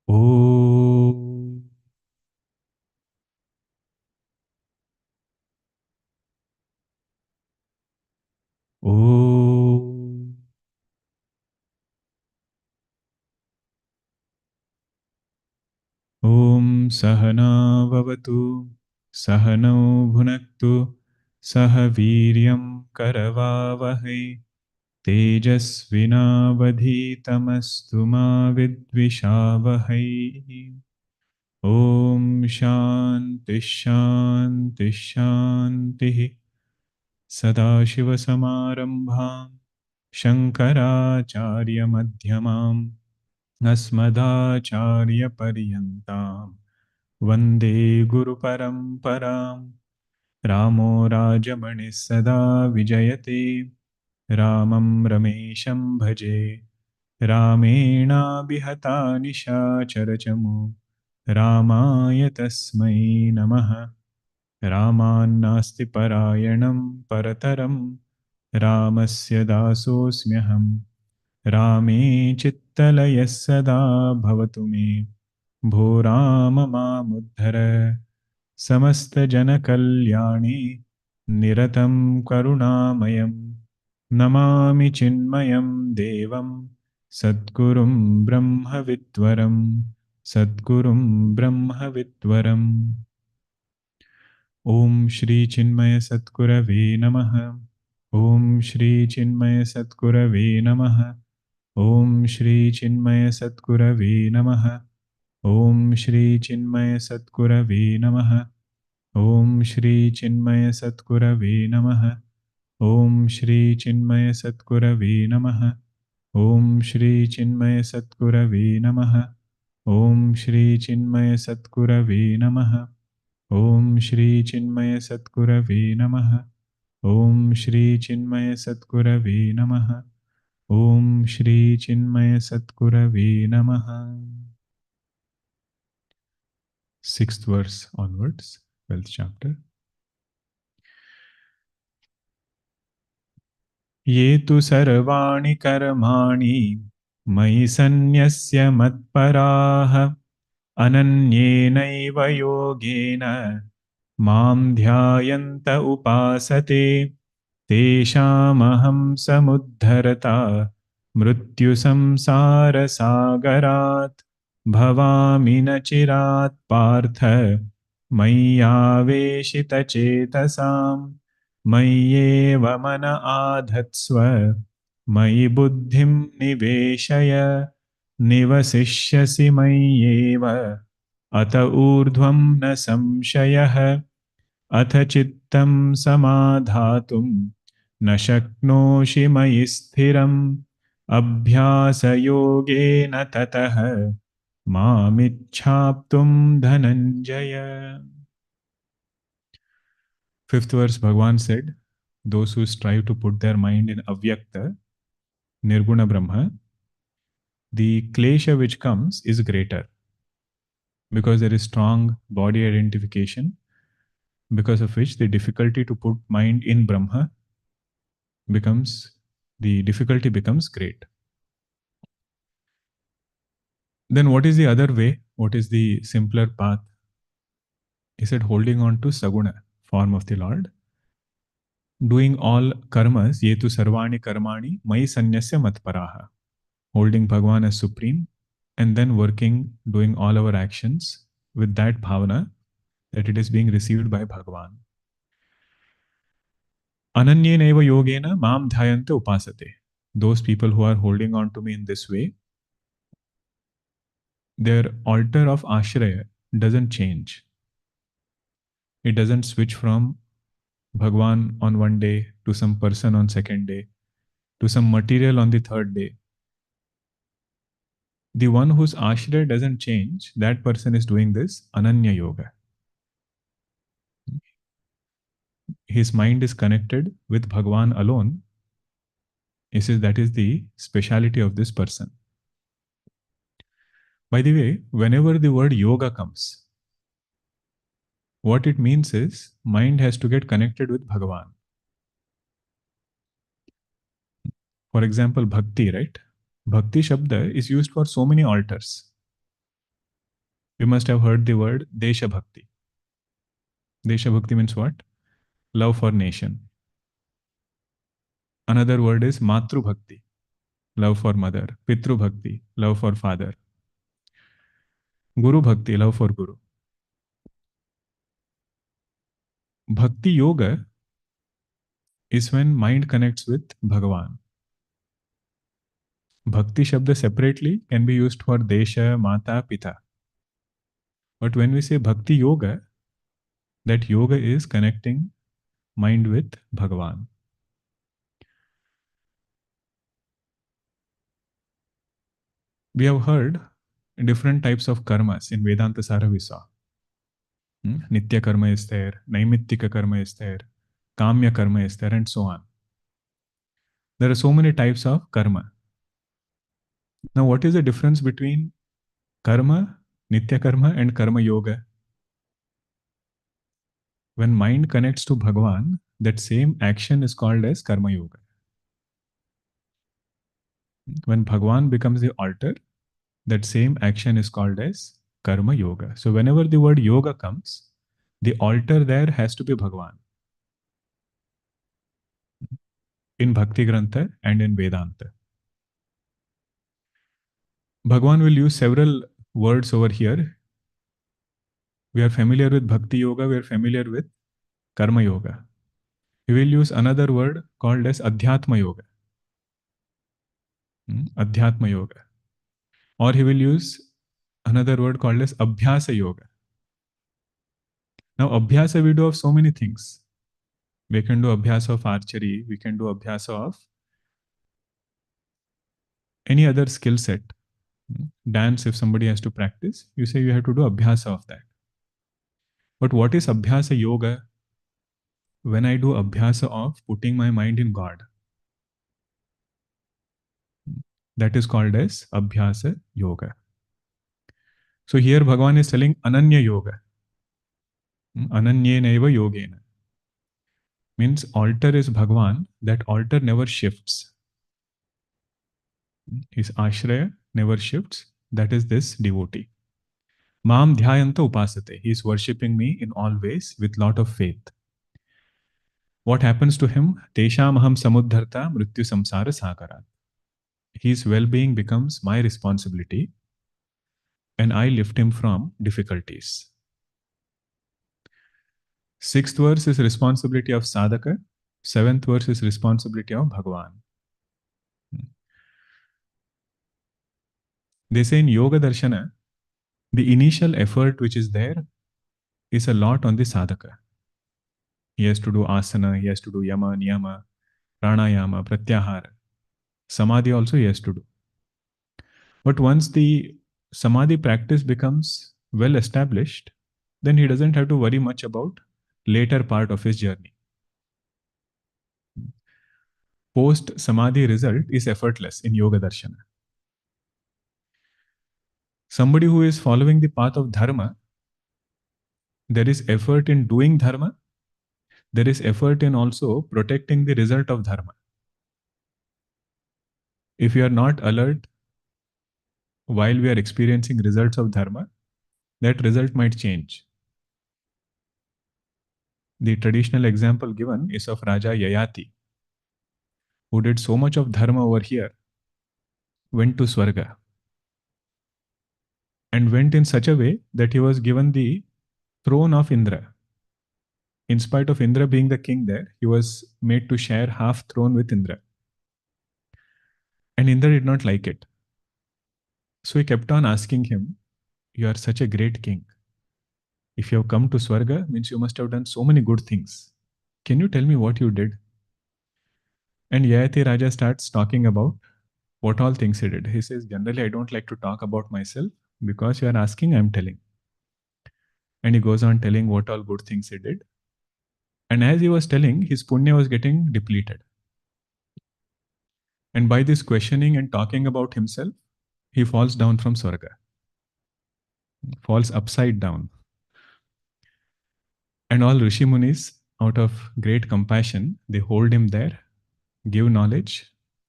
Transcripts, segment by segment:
Om. Om. Om Sahana Vavatu Sahano Bhunaktu Sah Viryam Karavavahai Tejasvinavadhitamastu ma vidvishavahai. Om Shanti Shanti Shanti Sadashivasamarambham Shankaracharya Madhyamam Asmadacharya Paryantam Vande Guru Paramparam. Ramo Rajamani Sada Vijayate Ramam Ramesham Bhaje Ramena Bihata Nishacharachamu Ramaya Tasmai Namaha. Ramannasti Parayanam Parataram Ramasya Dasosmyaham. Rame Chittalaya Sada Bhavatu Me Bho Rama Mamuddhara. Samasta Jana Kalyani Niratam Karunamayam Namami Chinmayam Devam Sadgurum Brahma Vidwaram Sadgurum Brahma Vidwaram. Om Shri Chinmaya Satgurave Namaha. Om Shri Chinmaya Satgurave Namaha. Om Shri Chinmaya Satgurave Namaha. Om Shri Chinmaya Satgurave Namaha. Om Shri Chinmaya Satgurave Namaha. Om Shri Chinmaya Satgurave Namaha. Om Shri Chinmaya Satgurave Namaha. Om Shri Chinmaya Satgurave Namaha. Om Shri Chinmaya Satgurave Namaha. Om Shri Chinmaya Satgurave Namaha. Om Shri Chinmaya Satgurave Namaha. Sixth verse onwards, 12th chapter. ये तु सर्वाणि कर्माणि मयि सन्न्यस्य मत्पराः अनन्येनैव योगेन मां ध्यायन्त उपासते तेषामहं समुद्धरता मृत्युसंसारसागरात् भवामि न चिरात् पार्थ मय्यावेशितचेतसाम् मय्येव मन आधत्स्व मयि बुद्धिं निवेशय निवसिष्यसि मय्येव अत ऊर्ध्वं न संशयः अथ चित्तं समाधातुं न शक्नोषि मयि स्थिरम् अभ्यासयोगेन ततः मामिच्छाप्तुं Dhananjay. Fifth verse, Bhagavan said, those who strive to put their mind in Avyakta, Nirguna Brahma, the klesha which comes is greater because there is strong body identification, because of which the difficulty to put mind in Brahma the difficulty becomes great. Then what is the other way? What is the simpler path? He said, holding on to Saguna, form of the Lord, doing all karmas, yetu sarvani karmani, mai sanyasya matparaha, holding Bhagavan as supreme, and then working, doing all our actions with that bhavana that it is being received by Bhagavan. Ananyeneva yogena mam dhyayante upasate. Those people who are holding on to me in this way, their altar of ashraya doesn't change. It doesn't switch from Bhagavan on one day to some person on second day to some material on the third day. The one whose ashraya doesn't change, that person is doing this ananya yoga. His mind is connected with Bhagavan alone. He says that is the speciality of this person. By the way, whenever the word yoga comes, what it means is mind has to get connected with Bhagavan. For example, bhakti, right? Bhakti Shabda is used for so many altars. You must have heard the word Desha Bhakti. Desha Bhakti means what? Love for nation. Another word is Matru Bhakti, love for mother. Pitru Bhakti, love for father. Guru Bhakti, love for guru. Bhakti Yoga is when mind connects with Bhagavan. Bhakti Shabda separately can be used for Desha, Mata, Pita. But when we say Bhakti Yoga, that yoga is connecting mind with Bhagavan. We have heard different types of karmas in Vedanta Sara we saw. Nitya karma is there, Naimittika karma is there, Kamya karma is there, and so on. There are so many types of karma. Now, what is the difference between karma, Nitya karma, and karma yoga? When mind connects to Bhagavan, that same action is called as karma yoga. When Bhagavan becomes the altar, that same action is called as karma yoga. So, whenever the word yoga comes, the altar there has to be Bhagavan in Bhakti Grantha and in Vedanta. Bhagavan will use several words over here. We are familiar with Bhakti Yoga, we are familiar with Karma Yoga. He will use another word called as Adhyatma Yoga. Adhyatma Yoga. Or he will use another word called as Abhyasa Yoga. Now, Abhyasa we do of so many things. We can do Abhyasa of archery, we can do Abhyasa of any other skill set. Dance, if somebody has to practice, you say you have to do Abhyasa of that. But what is Abhyasa Yoga? When I do Abhyasa of putting my mind in God, that is called as Abhyasa Yoga. So here Bhagavan is telling Ananya Yoga. Ananyenaiva Yogena. Means altar is Bhagavan, that altar never shifts. His ashraya never shifts. That is this devotee. Mam dhyayanta upasate. He is worshipping me in all ways with lot of faith. What happens to him? Tesham aham samuddharta mrityu samsara sakarat. His well-being becomes my responsibility and I lift him from difficulties. Sixth verse is responsibility of sadhaka. Seventh verse is responsibility of Bhagavan. They say in Yoga Darshana, the initial effort which is there is a lot on the sadhaka. He has to do asana, he has to do yama, niyama, pranayama, pratyahara. Samadhi also he has to do. But once the samadhi practice becomes well established, then he doesn't have to worry much about later part of his journey. Post samadhi result is effortless in Yoga Darshana. Somebody who is following the path of dharma, there is effort in doing dharma, there is effort in also protecting the result of dharma. If you are not alert while we are experiencing results of dharma, that result might change. The traditional example given is of Raja Yayati, who did so much of dharma over here, went to Swarga, and went in such a way that he was given the throne of Indra. In spite of Indra being the king there, he was made to share half throne with Indra. And Indra did not like it. So he kept on asking him, "You are such a great king. If you have come to Swarga, means you must have done so many good things. Can you tell me what you did?" And Yayati Raja starts talking about what all things he did. He says, "Generally, I don't like to talk about myself. Because you are asking, I am telling." And he goes on telling what all good things he did. And as he was telling, his punya was getting depleted. And by this questioning and talking about himself, he falls down from Swarga, falls upside down. And all Rishi Munis, out of great compassion, they hold him there, give knowledge,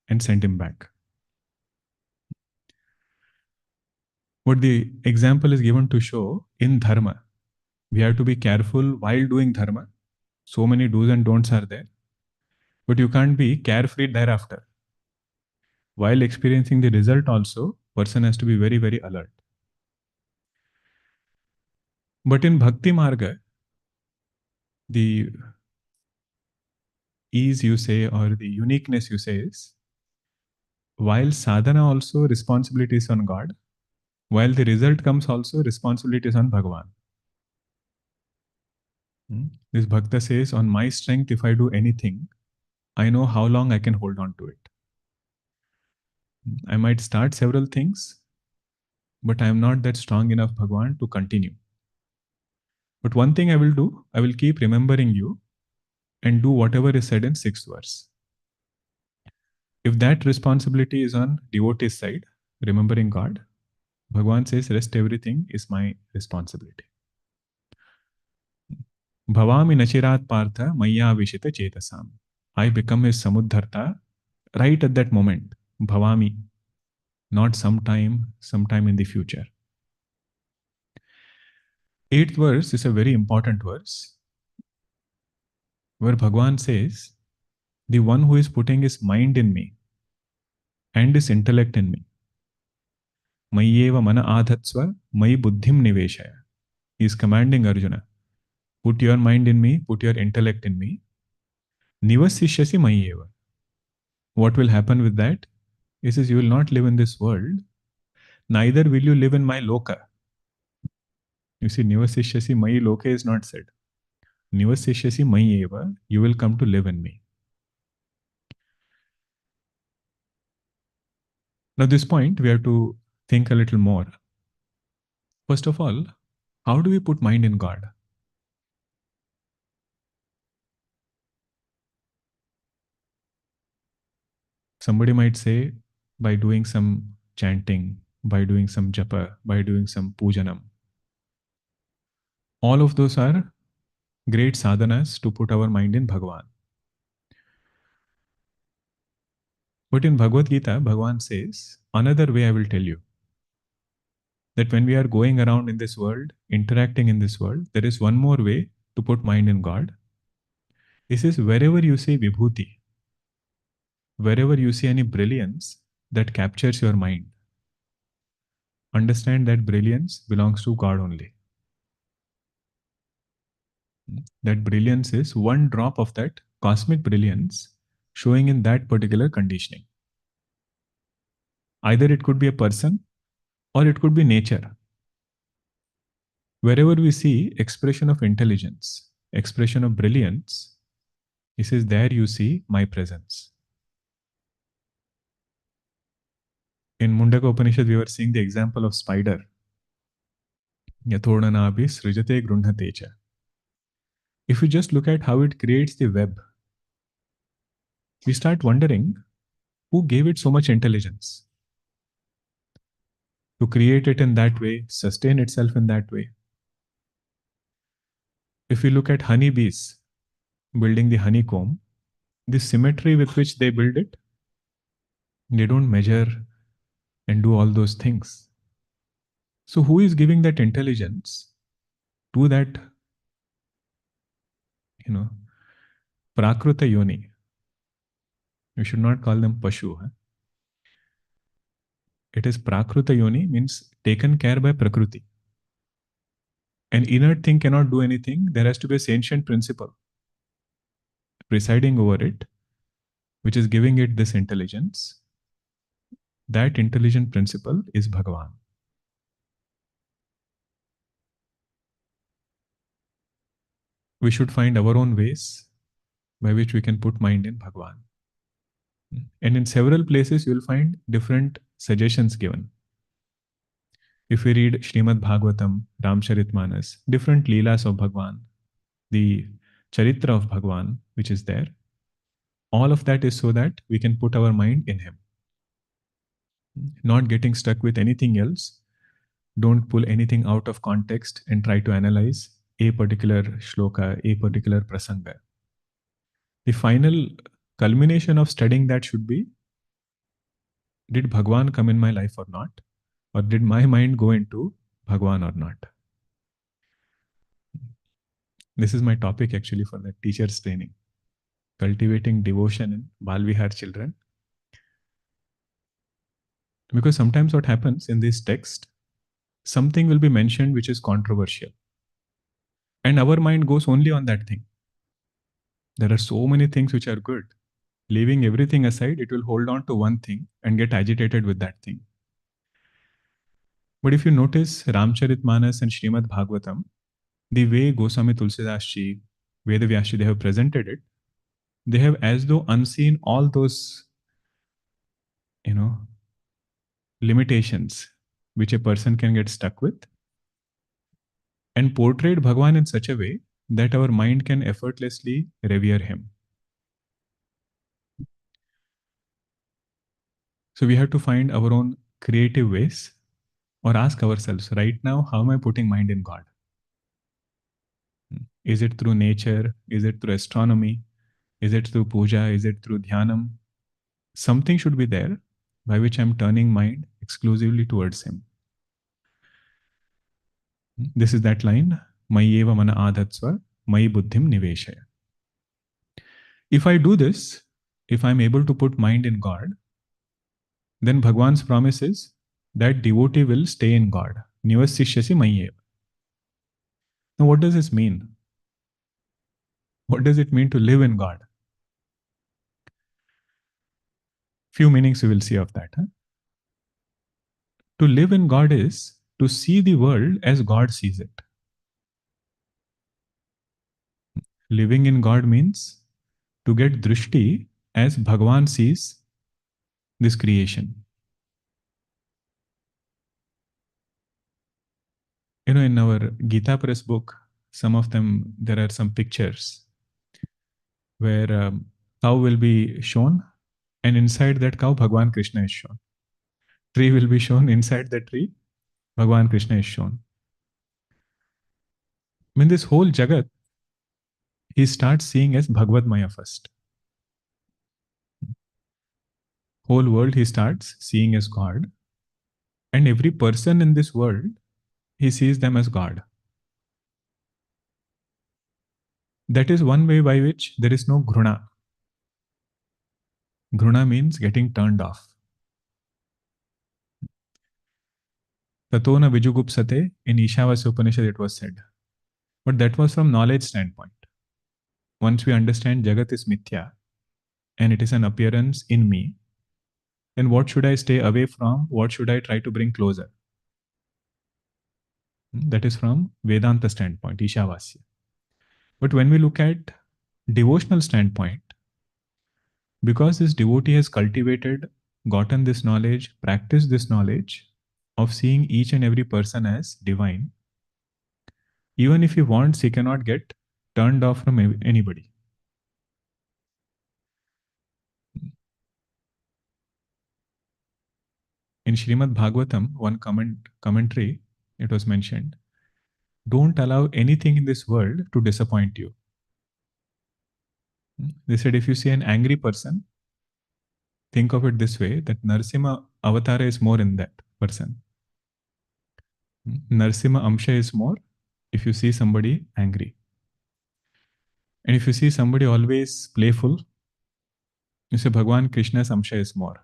and send him back. But the example is given to show in dharma, we have to be careful while doing dharma. So many do's and don'ts are there, but you can't be carefree thereafter. While experiencing the result also, person has to be very, very alert. But in Bhakti Marga, the ease you say or the uniqueness you say is, while sadhana also responsibility is on God, while the result comes also responsibility is on Bhagavan. This Bhakta says, on my strength, if I do anything, I know how long I can hold on to it. I might start several things, but I am not that strong enough, Bhagavan, to continue. But one thing I will do, I will keep remembering you and do whatever is said in 6th verse. If that responsibility is on devotee's side, remembering God, Bhagavan says, rest everything is my responsibility. Bhavami nachirat partha maya vishita chetasam. I become his samudharta right at that moment. Bhavami, not sometime in the future. 8th verse is a very important verse where Bhagavan says, the one who is putting his mind in me and his intellect in me, Mayyeva mana adhatsva, mai buddhim niveshaya. He is commanding Arjuna, put your mind in me, put your intellect in me. Nivasishyasi mayyeva. What will happen with that? He says, you will not live in this world, neither will you live in my loka. You see, nivasishyasi mai loka is not said. Nivasishyasi mayyeva, you will come to live in me. Now, this point, we have to think a little more. First of all, how do we put mind in God? Somebody might say, by doing some chanting, by doing some japa, by doing some pujanam. All of those are great sadhanas to put our mind in Bhagavan. But in Bhagavad Gita, Bhagavan says, another way I will tell you. That when we are going around in this world, interacting in this world, there is one more way to put mind in God. He says, wherever you see vibhuti, wherever you see any brilliance that captures your mind, understand that brilliance belongs to God only. That brilliance is one drop of that cosmic brilliance showing in that particular conditioning. Either it could be a person or it could be nature. Wherever we see expression of intelligence, expression of brilliance, he says, there you see my presence. In Mundaka Upanishad, we were seeing the example of spider. Yathodanaabhi srijate grunhate cha. If you just look at how it creates the web, we start wondering who gave it so much intelligence to create it in that way, sustain itself in that way. If we look at honeybees building the honeycomb, the symmetry with which they build it, they don't measure and do all those things. So who is giving that intelligence to that, Prakruta Yoni? We should not call them Pashu. Huh? It is Prakruta Yoni, means taken care by Prakriti. An inert thing cannot do anything. There has to be a sentient principle presiding over it, which is giving it this intelligence. That intelligent principle is Bhagavan. We should find our own ways by which we can put mind in Bhagavan. And in several places, you will find different suggestions given. If we read Srimad Bhagavatam, Ramcharitmanas, different Leelas of Bhagavan, the Charitra of Bhagavan, which is there, all of that is so that we can put our mind in Him. Not getting stuck with anything else. Don't pull anything out of context and try to analyze a particular shloka, a particular prasanga. The final culmination of studying that should be, did Bhagavan come in my life or not? or did my mind go into Bhagwan or not? This is my topic actually for the teacher's training, cultivating devotion in Balvihar children. Because sometimes what happens in this text, something will be mentioned which is controversial. And our mind goes only on that thing. There are so many things which are good. Leaving everything aside, it will hold on to one thing and get agitated with that thing. But if you notice Ramcharitmanas and Srimad Bhagavatam, the way Goswami Tulsidas Ji, Vedavyas, they have presented it, they have as though unseen all those, limitations which a person can get stuck with, and portrayed Bhagwan in such a way that our mind can effortlessly revere him. So we have to find our own creative ways or ask ourselves, right now, how am I putting mind in God? Is it through nature? Is it through astronomy? Is it through puja? Is it through dhyanam? Something should be there by which I'm turning mind exclusively towards him. This is that line, Mayi eva mana adhatsva, Mayi buddhim niveshaya. If I do this, if I'm able to put mind in God, then Bhagwan's promise is that devotee will stay in God. Nivasishyasi mayi eva. Now, what does this mean? What does it mean to live in God? Few meanings we will see of that. To live in God is to see the world as God sees it. Living in God means to get drishti as Bhagwan sees this creation. In our Gita Press book, some of them, there are some pictures where cow will be shown, and inside that cow, Bhagwan Krishna is shown. Tree will be shown, inside the tree, Bhagwan Krishna is shown. I mean, this whole Jagat, he starts seeing as Bhagavad Maya first. Whole world he starts seeing as God. And every person in this world, he sees them as God. That is one way by which there is no gruna. Gruna means getting turned off. Tatona Vijugupsate, in Ishavasya Upanishad it was said. But that was from knowledge standpoint. Once we understand Jagat is mithya and it is an appearance in me, then what should I stay away from? What should I try to bring closer? That is from Vedanta standpoint, Ishavasya. But when we look at devotional standpoint, because this devotee has cultivated, gotten this knowledge, practiced this knowledge of seeing each and every person as divine, even if he wants, he cannot get turned off from anybody. In Srimad Bhagavatam, one commentary, it was mentioned, don't allow anything in this world to disappoint you. They said, if you see an angry person, think of it this way, that Narsimha avatar is more in that person. Narsimha Amsha is more if you see somebody angry. And if you see somebody always playful, you say Bhagwan Krishna's Amsha is more.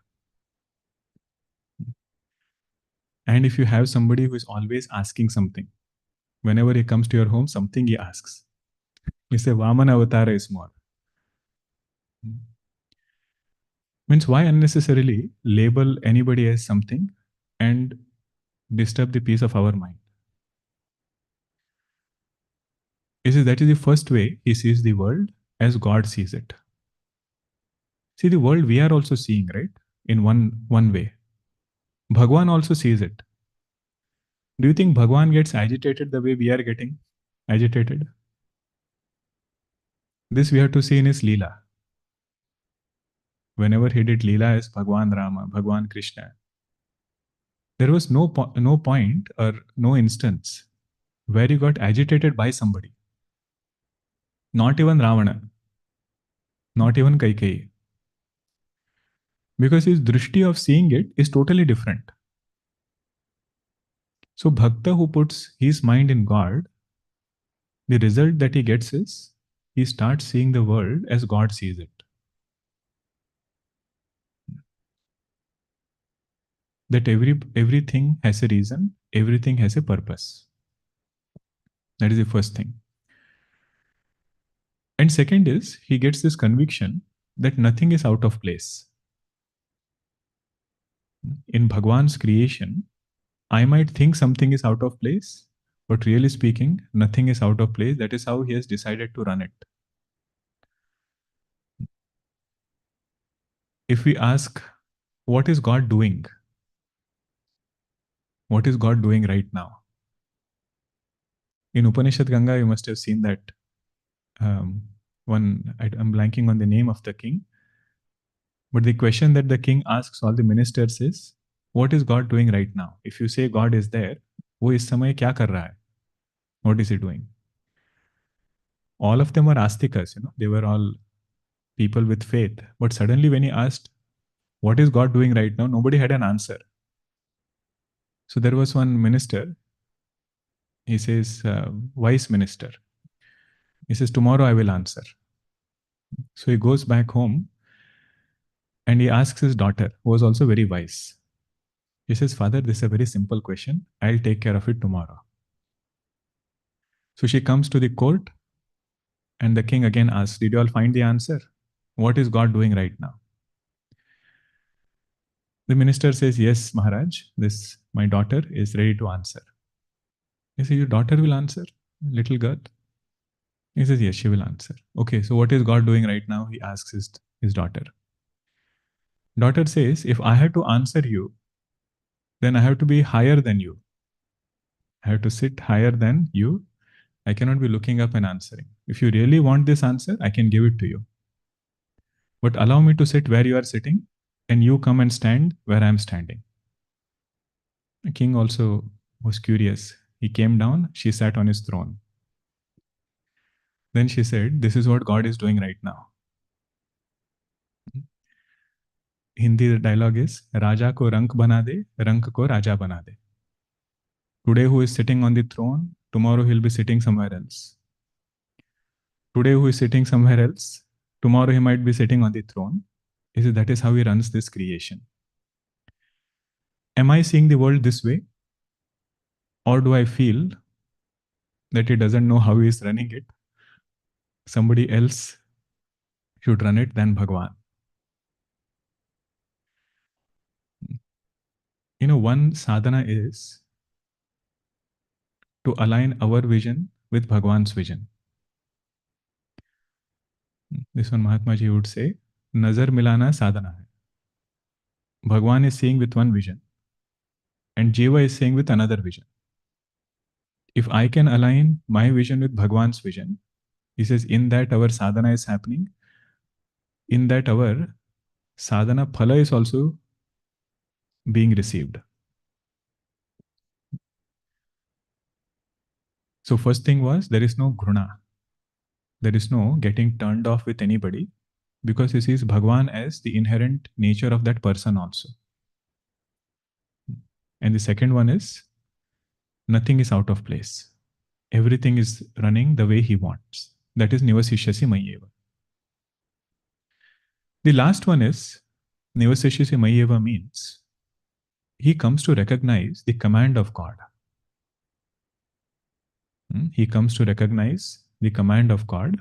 And if you have somebody who is always asking something, whenever he comes to your home, something he asks, you say Vamana Avatara is more. Means why unnecessarily label anybody as something and disturb the peace of our mind? That is the first way he sees the world as God sees it. See, the world we are also seeing, right? In one way. Bhagwan also sees it. Do you think Bhagwan gets agitated the way we are getting agitated? This we have to see in his Leela. Whenever he did Leela as Bhagwan Rama, Bhagwan Krishna, there was no point or no instance where he got agitated by somebody. Not even Ravana. Not even Kaikeyi. Because his drishti of seeing it is totally different. So Bhakta who puts his mind in God, the result that he gets is he starts seeing the world as God sees it. That everything has a reason, everything has a purpose. That is the first thing. And second is he gets this conviction that nothing is out of place. In Bhagwan's creation, I might think something is out of place, but really speaking, nothing is out of place. That is how he has decided to run it. If we ask, what is God doing? What is God doing right now? In Upanishad Ganga, you must have seen that one, I'm blanking on the name of the king, but the question that the king asks all the ministers is, what is God doing right now? If you say God is there, वो इस समय क्या कर रहा है? What is he doing? All of them are astikas, they were all people with faith. But suddenly when he asked, what is God doing right now? Nobody had an answer. So there was one minister, he says, wise minister. He says, tomorrow I will answer. So he goes back home and he asks his daughter, who was also very wise. He says, Father, this is a very simple question. I'll take care of it tomorrow. So she comes to the court and the king again asks, did you all find the answer? What is God doing right now? The minister says, yes, Maharaj, my daughter is ready to answer. He says, your daughter will answer, little girl? He says, yes, she will answer. Okay, so what is God doing right now? He asks his daughter. Daughter says, if I have to answer you, then I have to be higher than you. I have to sit higher than you. I cannot be looking up and answering. If you really want this answer, I can give it to you. But allow me to sit where you are sitting and you come and stand where I am standing. The king also was curious. He came down, she sat on his throne. Then she said, this is what God is doing right now. Hindi dialogue is, Raja ko rank bana de, rank ko raja bana de. Today who is sitting on the throne, tomorrow he'll be sitting somewhere else. Today who is sitting somewhere else, tomorrow he might be sitting on the throne. He said, that is how he runs this creation. Am I seeing the world this way? Or do I feel that he doesn't know how he is running it? Somebody else should run it than Bhagwan. One sadhana is to align our vision with Bhagwan's vision. This one Mahatma Ji would say, Nazar milana sadhana hai. Bhagwan is seeing with one vision and Jiva is seeing with another vision. If I can align my vision with Bhagwan's vision, he says, in that our sadhana is happening, in that our sadhana phala is also being received. So first thing was, there is no gruna. There is no getting turned off with anybody because he sees Bhagwan as the inherent nature of that person also. And the second one is, nothing is out of place. Everything is running the way he wants. That is Nivasishyasi Mayeva. The last one is, Nivasishyasi Mayeva means, he comes to recognize the command of God. He comes to recognize the command of God.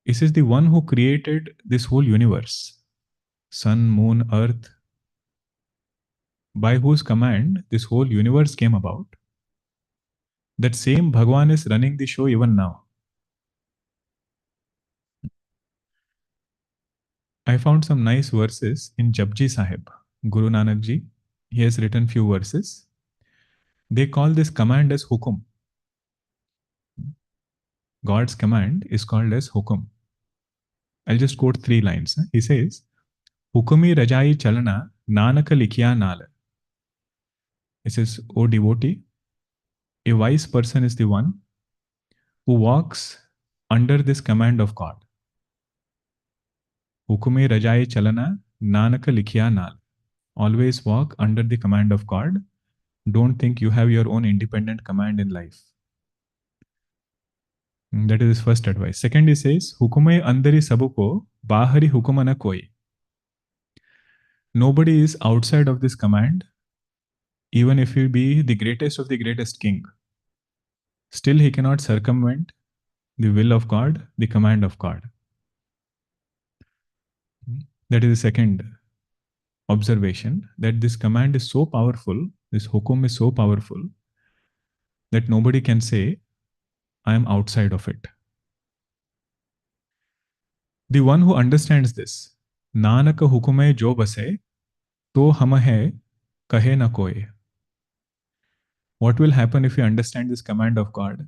This is the one who created this whole universe, sun, moon, earth, by whose command this whole universe came about. That same Bhagwan is running the show even now. I found some nice verses in Japji Sahib, Guru Nanak Ji. He has written few verses. They call this command as hukum. God's command is called as hukum. I'll just quote 3 lines. He says, Hukumi rajai chalana nanaka likya nala. He says, O devotee, a wise person is the one who walks under this command of God. Hukumi rajai chalana nanaka likya nal. Always walk under the command of God. Don't think you have your own independent command in life. That is his first advice. Second, he says, Hukume andari sabuko, bahari hukumana koi. Nobody is outside of this command, even if he be the greatest king. Still, he cannot circumvent the will of God, the command of God. That is the second observation, that this command is so powerful, this hukum is so powerful, that nobody can say, I am outside of it. The one who understands this, Nanaka hukume jo base, to hum hai, kahe na koi. What will happen if you understand this command of God?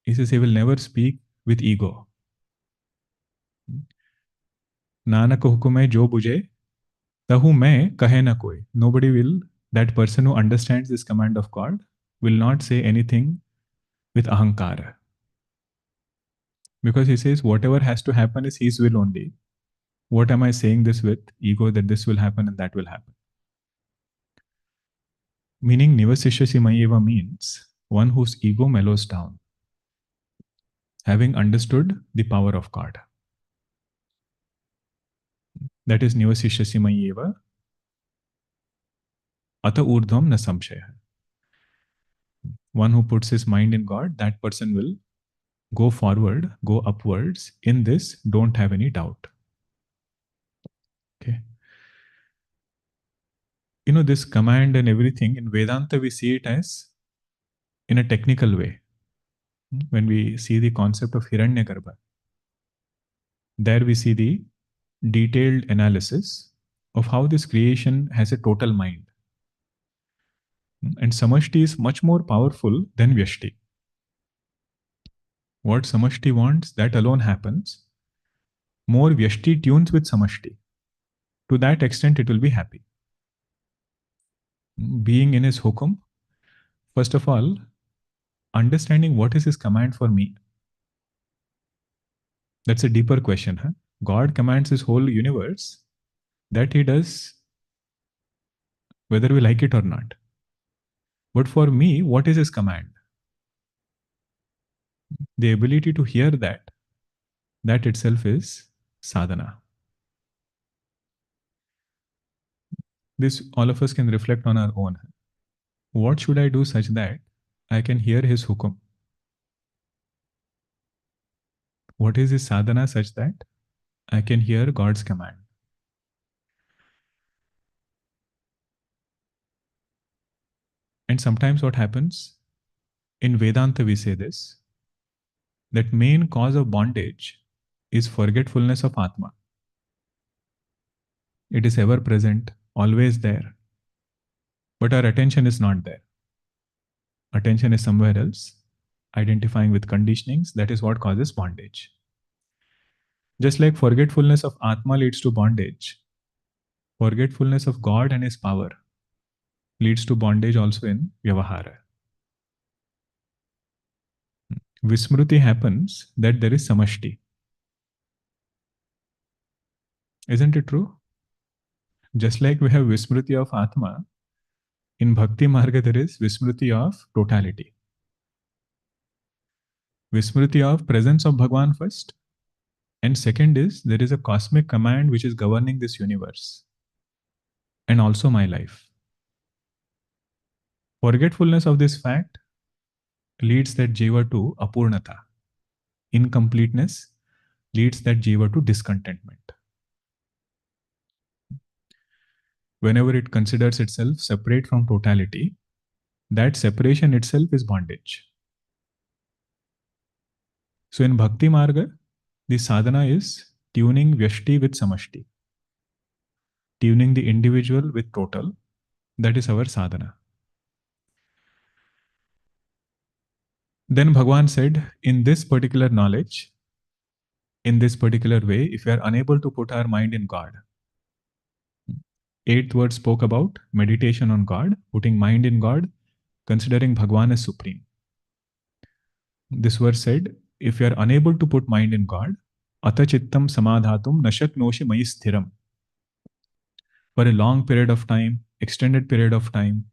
He says he will never speak with ego. Nanaka hukume jo buje, tahu main kahe na koi. Nobody will, that person who understands this command of God, will not say anything with ahankara. Because he says whatever has to happen is his will only. What am I saying this with? Ego, that this will happen and that will happen. Meaning nivasishyasi mayeva means one whose ego mellows down, having understood the power of God. That is nivasishyasi mayeva ata urdhvam na samshaya. One who puts his mind in God, that person will go forward, go upwards. In this, don't have any doubt. Okay. You know, this command and everything, in Vedanta, we see it as in a technical way. When we see the concept of Hiranyagarbha, there we see the detailed analysis of how this creation has a total mind. And Samashti is much more powerful than Vyashti. What Samashti wants, that alone happens. More Vyashti tunes with Samashti. To that extent, it will be happy. Being in his hukum, first of all, understanding what is his command for me. That's a deeper question. Huh? God commands his whole universe, that he does whether we like it or not. But for me, what is his command? The ability to hear that itself is sadhana. This all of us can reflect on our own. What should I do such that I can hear his hukum? What is his sadhana such that I can hear God's command? And sometimes what happens, in Vedanta we say this, that main cause of bondage is forgetfulness of Atma. It is ever present, always there. But our attention is not there. Attention is somewhere else, identifying with conditionings. That is what causes bondage. Just like forgetfulness of Atma leads to bondage, forgetfulness of God and his power leads to bondage also in Vyavahara. Vismruti happens that there is samashti. Isn't it true? Just like we have Vismruti of Atma, in Bhakti Marga there is Vismruti of totality. Vismruti of presence of Bhagwan first, and second is there is a cosmic command which is governing this universe and also my life. Forgetfulness of this fact leads that jiva to apurnata. Incompleteness leads that jiva to discontentment. Whenever it considers itself separate from totality, that separation itself is bondage. So in Bhakti Marga, the sadhana is tuning Vyashti with Samashti. Tuning the individual with total. That is our sadhana. Then Bhagwan said, in this particular knowledge, in this particular way, if we are unable to put our mind in God, eighth word spoke about meditation on God, putting mind in God, considering Bhagwan as supreme. This verse said, if you are unable to put mind in God, ata chittam samadhatum nashaknoshi mayi sthiram. For a long period of time, extended period of time,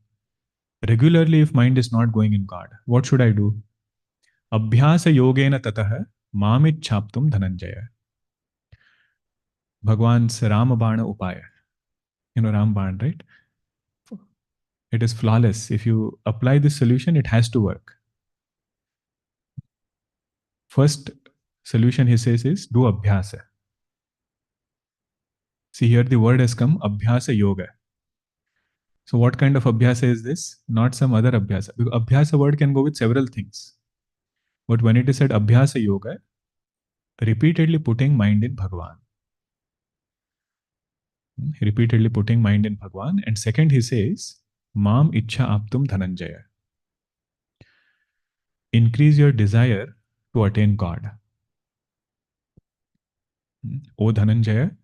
Regularly, if mind is not going in God, what should I do? Abhyasa yogena tatah mamit chaptum dhananjaya. Bhagwan's Ramabana Upaya. You know Ramban, right? It is flawless. If you apply this solution, it has to work. First solution he says is do abhyasa. See here the word has come, abhyasa yoga. So what kind of abhyasa is this? Not some other abhyasa. Because abhyasa word can go with several things. But when it is said abhyasa yoga, repeatedly putting mind in Bhagwan. Repeatedly putting mind in Bhagwan. And second he says, Mam Ichha Aptum Dhananjaya. Increase your desire to attain God. O Dhananjaya,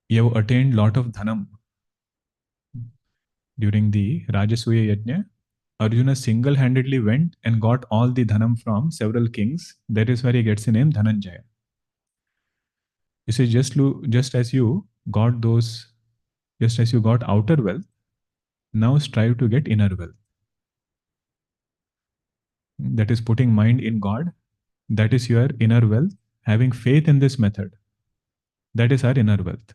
you have attained lot of dhanam. During the Rajasuya Yajna, Arjuna single-handedly went and got all the dhanam from several kings. That is where he gets the name Dhananjaya. You see, just as you got those, just as you got outer wealth, now strive to get inner wealth. That is putting mind in God. That is your inner wealth. Having faith in this method, that is our inner wealth.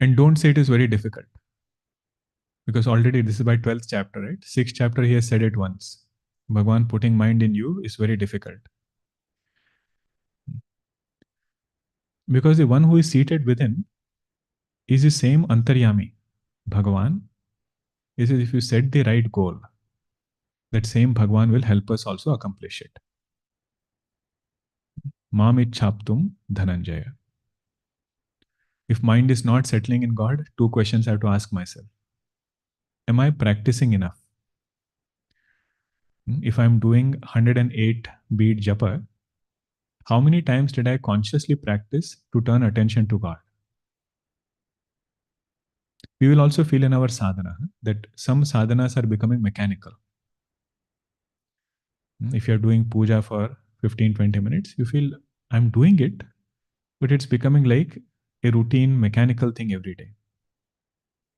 And don't say it is very difficult. Because already this is by 12th chapter, right? 6th chapter he has said it once. Bhagwan putting mind in you is very difficult. Because the one who is seated within is the same Antaryami. Bhagavan is if you set the right goal, that same Bhagwan will help us also accomplish it. Mamit chaptum dhananjaya. If mind is not settling in God, two questions I have to ask myself. Am I practicing enough? If I'm doing 108 bead japa, how many times did I consciously practice to turn attention to God? We will also feel in our sadhana that some sadhanas are becoming mechanical. If you're doing puja for 15-20 minutes, you feel I'm doing it, but it's becoming like a routine mechanical thing every day.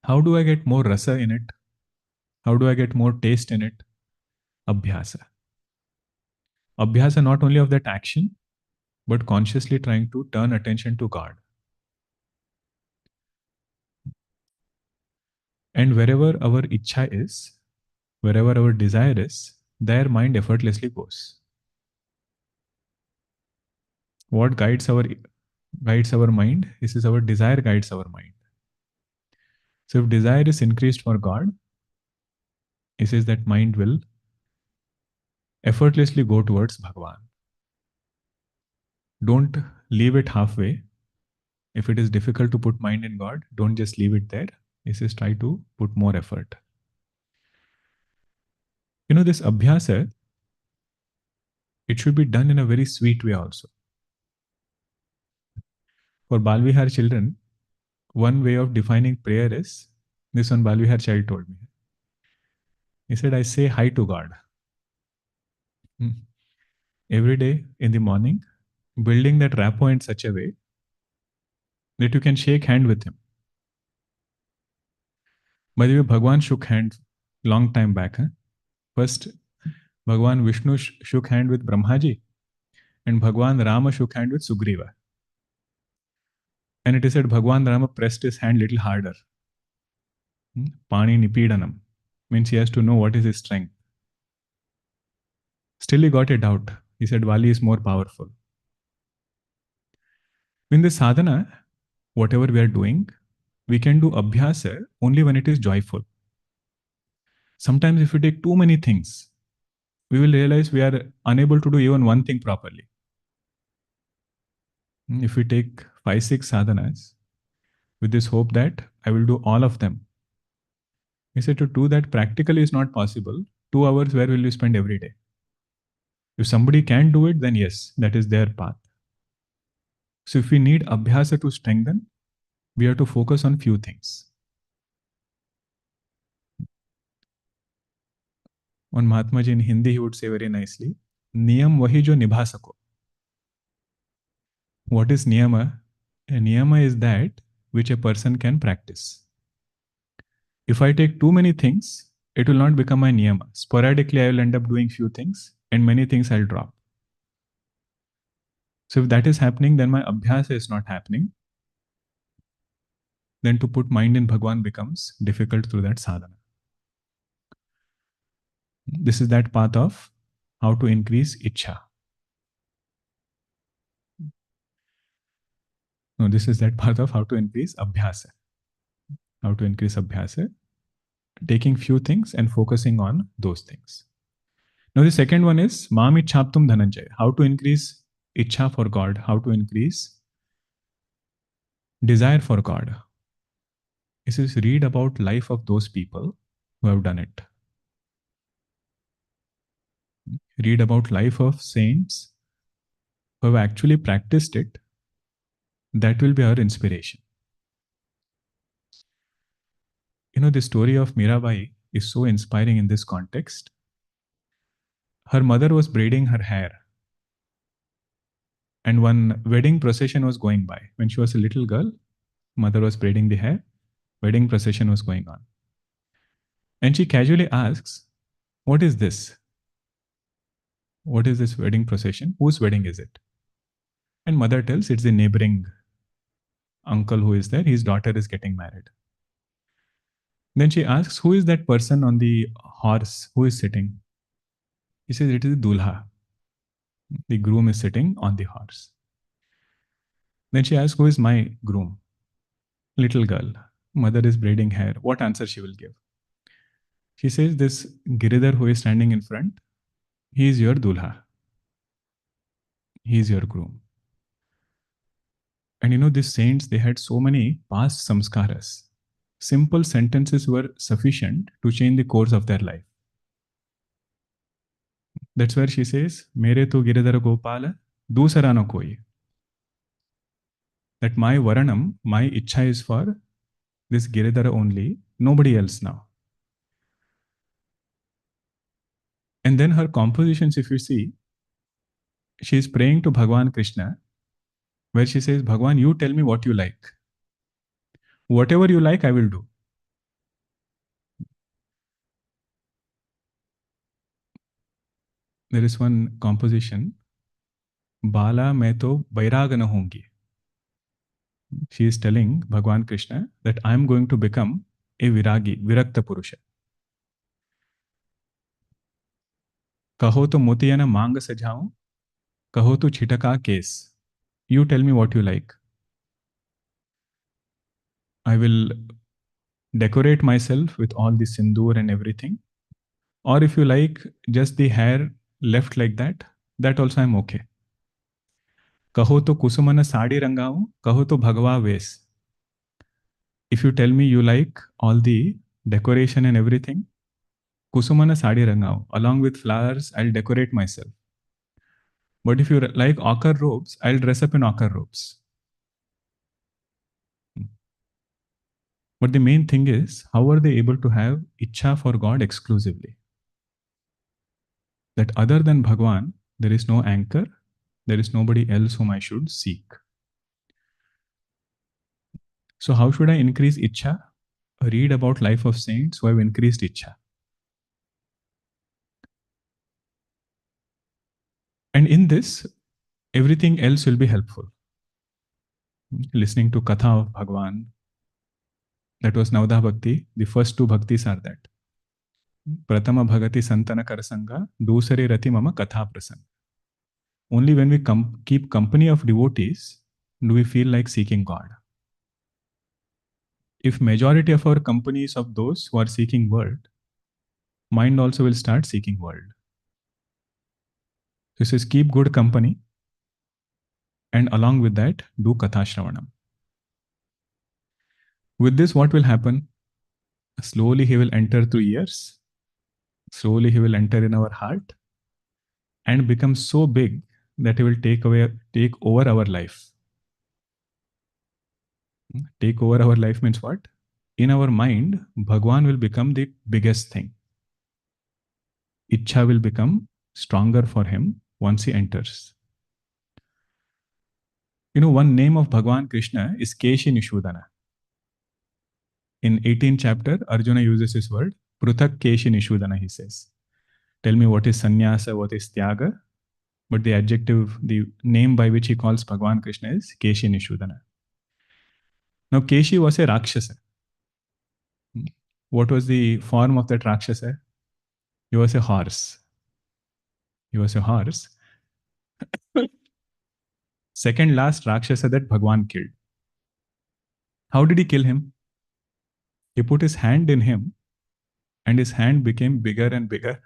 How do I get more rasa in it? How do I get more taste in it? Abhyasa. Abhyasa not only of that action, but consciously trying to turn attention to God. And wherever our ichha is, wherever our desire is, there mind effortlessly goes. What guides our mind? This is our desire guides our mind. So if desire is increased for God, it says that mind will effortlessly go towards Bhagavan. Don't leave it halfway. If it is difficult to put mind in God, don't just leave it there. It says try to put more effort. You know, this abhyasa, it should be done in a very sweet way also. For Balvihar children, one way of defining prayer is, this one Balvihar child told me. He said, I say hi to God. Every day in the morning, building that rapport in such a way that you can shake hand with him. By the way, Bhagwan shook hand long time back. First, Bhagwan Vishnu shook hand with Brahmaji, and Bhagwan Rama shook hand with Sugriva. And it is said Bhagwan Rama pressed his hand little harder. Pani Nipidanam means he has to know what is his strength. Still, he got a doubt. He said Vali is more powerful. In this sadhana, whatever we are doing, we can do abhyasa only when it is joyful. Sometimes, if we take too many things, we will realize we are unable to do even one thing properly. If we take 5-6 sadhanas with this hope that I will do all of them, he said to do that practically is not possible. 2 hours, where will you spend every day? If somebody can do it, then yes, that is their path. So if we need abhyasa to strengthen, we have to focus on few things. On Mahatma Ji in Hindi, he would say very nicely, Niyam wahi jo nibha sako. What is niyama? A niyama is that which a person can practice. If I take too many things, it will not become my niyama. Sporadically, I will end up doing few things and many things I'll drop. So if that is happening, then my abhyas is not happening. Then to put mind in Bhagwan becomes difficult through that sadhana. This is that path of how to increase ichha. No, this is that path of how to increase abhyasa. How to increase abhyasa, taking few things and focusing on those things. Now the second one is mam ichhaptum dhananjay. How to increase ichha for God, how to increase desire for God. This is read about life of those people who have done it. Read about life of saints who have actually practiced it. That will be our inspiration. You know, the story of Mirabai is so inspiring in this context. Her mother was braiding her hair, and one wedding procession was going by. When she was a little girl, mother was braiding the hair, wedding procession was going on. And she casually asks, "What is this? What is this wedding procession? Whose wedding is it?" And mother tells, "It's the neighboring uncle who is there. His daughter is getting married." Then she asks, "Who is that person on the horse? Who is sitting?" He says, "It is the dulha. The groom is sitting on the horse." Then she asks, "Who is my groom?" Little girl. Mother is braiding hair. What answer she will give? She says, "This Giridhar who is standing in front, he is your dulha. He is your groom." And you know, these saints, they had so many past samskaras. Simple sentences were sufficient to change the course of their life. That's where she says, "Mere to Giridhara Gopala, dusara no koi." That my varanam, my ichha is for this Giridhara only, nobody else now. And then her compositions, if you see, she is praying to Bhagwan Krishna, where she says, "Bhagwan, you tell me what you like. Whatever you like, I will do." There is one composition, "Bala मैं तो बैराग न होंगी." She is telling Bhagwan Krishna that I am going to become a viragi, virakta purusha. कहो तो मोतिया न मांग सजाऊं, कहो तो छिटका case. You tell me what you like. I will decorate myself with all the sindoor and everything. Or if you like just the hair left like that also I'm okay. कहो तो कुसुमन साड़ी रंगाऊं, कहो तो भगवा वेश. If you tell me you like all the decoration and everything, kusumana sadi rangao. Along with flowers, I'll decorate myself. But if you like ochre robes, I'll dress up in ochre robes. But the main thing is, how are they able to have ichha for God exclusively? That other than Bhagwan, there is no anchor, there is nobody else whom I should seek. So how should I increase ichha? Read about life of saints who have increased ichha. And in this, everything else will be helpful. Listening to Katha of Bhagwan, that was Navda Bhakti. The first two bhaktis are that. Pratama Bhagati Santana Karasanga, Dusare Rati Mama Katha Prasanga. Only when we keep company of devotees do we feel like seeking God. If majority of our company is of those who are seeking world, mind also will start seeking world. So it says keep good company, and along with that, do Katha Shravanam. With this, what will happen? Slowly he will enter through ears. Slowly he will enter in our heart and become so big that he will take over our life. Take over our life means what? In our mind, Bhagwan will become the biggest thing. Ichha will become stronger for him once he enters. You know, one name of Bhagwan Krishna is Keshi Nishudana. In 18th chapter, Arjuna uses this word, Pruthak Keshi Nishudana, he says. Tell me what is sannyasa, what is tyaga? But the adjective, the name by which he calls Bhagavan Krishna is Keshi Nishudana. Now, Keshi was a Rakshasa. What was the form of that Rakshasa? He was a horse. He was a horse. Second last Rakshasa that Bhagwan killed. How did he kill him? He put his hand in him, and his hand became bigger and bigger,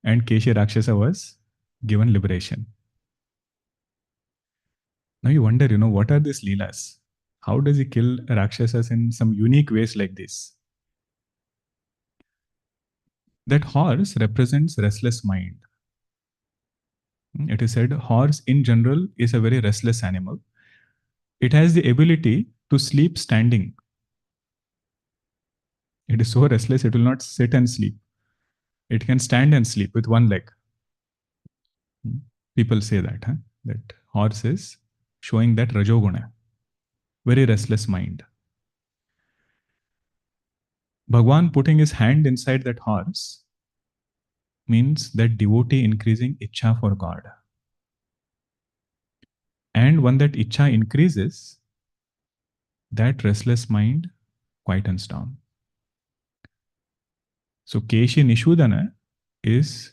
and Keshi Rakshasa was given liberation. Now you wonder, what are these leelas? How does he kill Rakshasas in some unique ways like this? That horse represents restless mind. It is said horse in general is a very restless animal. It has the ability to sleep standing. It is so restless, it will not sit and sleep. It can stand and sleep with one leg. People say that horse is showing that rajoguna, very restless mind. Bhagwan putting his hand inside that horse means that devotee increasing ichha for God. And when that ichha increases, that restless mind quietens down. So Keshi Nishudana is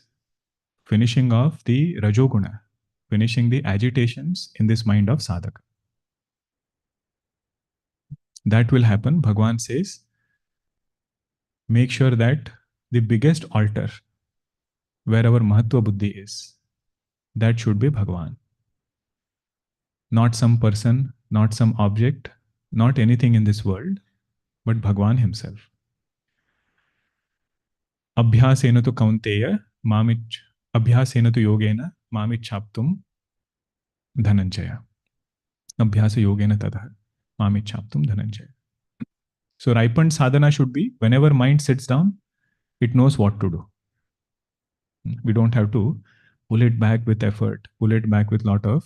finishing off the rajoguna, finishing the agitations in this mind of sadhaka. That will happen, Bhagwan says, make sure that the biggest altar where our Mahatva Buddhi is, that should be Bhagwan. Not some person, not some object, not anything in this world, but Bhagwan himself. Abhyasena tu kaunteya mamich abhyasena tu yogena mamichhaptum dhananjaya. Abhyasa yogena tadha mamichhaptum dhananjaya. So ripened sadhana should be, whenever mind sits down, it knows what to do. We don't have to pull it back with effort, pull it back with lot of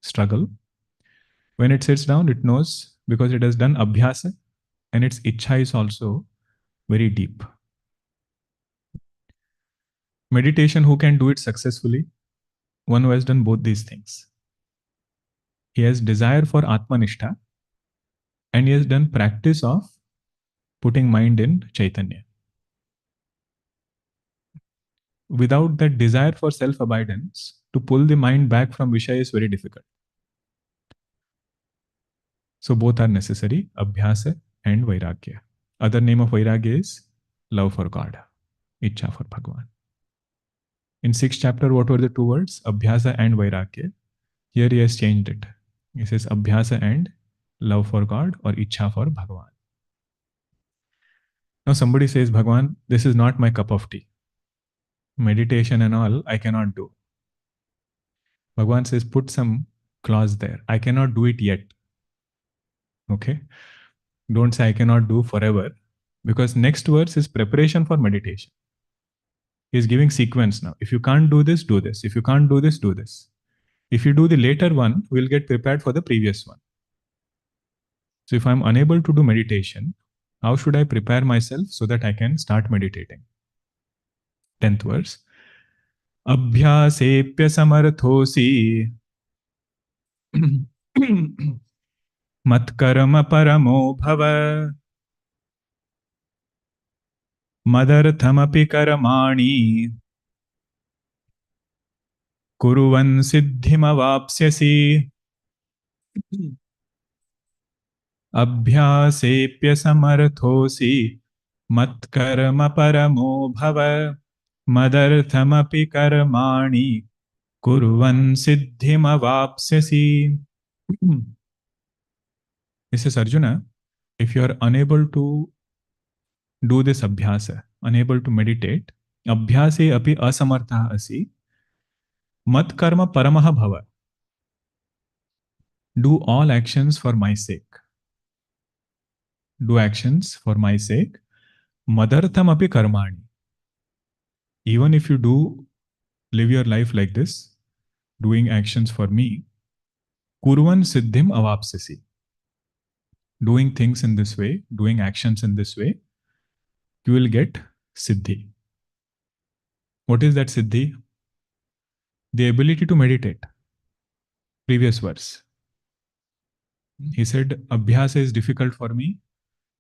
struggle. When it sits down, it knows because it has done abhyasa, and its ichha is also very deep. Meditation, who can do it successfully? One who has done both these things. He has desire for Atmanishtha, and he has done practice of putting mind in Chaitanya. Without that desire for self-abidance, to pull the mind back from Vishaya is very difficult. So both are necessary, Abhyasa and Vairagya. Other name of Vairagya is love for God, Ichha for Bhagavan. In 6th chapter, what were the two words? Abhyasa and Vairagya. Here he has changed it. He says Abhyasa and love for God or Ichha for Bhagavan. Now somebody says, Bhagavan, this is not my cup of tea. Meditation and all, I cannot do. Bhagavan says, put some clause there. I cannot do it yet. Okay? Don't say I cannot do forever, because next verse is preparation for meditation. He is giving sequence now. If you can't do this, do this. If you can't do this, do this. If you do the later one, we'll get prepared for the previous one. So if I'm unable to do meditation, how should I prepare myself so that I can start meditating? 10th verse. Abhyasepya samarthosi matkarama paramo bhava madarthamapi karamani kuruvan siddhimavapsyasi. Abhyasepya samarthosi matkarama paramo bhava madarthamapi karmani kuruvan siddhimavapsyasi. He says, Arjuna, if you are unable to do this abhyasa, unable to meditate, abhyase api asamartha asi, mat karma paramaha bhava. Do all actions for my sake. Do actions for my sake. Madartham api karmani. Even if you do live your life like this, doing actions for me, kurvan siddhim avapsasi. doing things in this way, doing actions in this way, you will get siddhi. What is that siddhi? The ability to meditate. Previous verse. He said, Abhyas is difficult for me.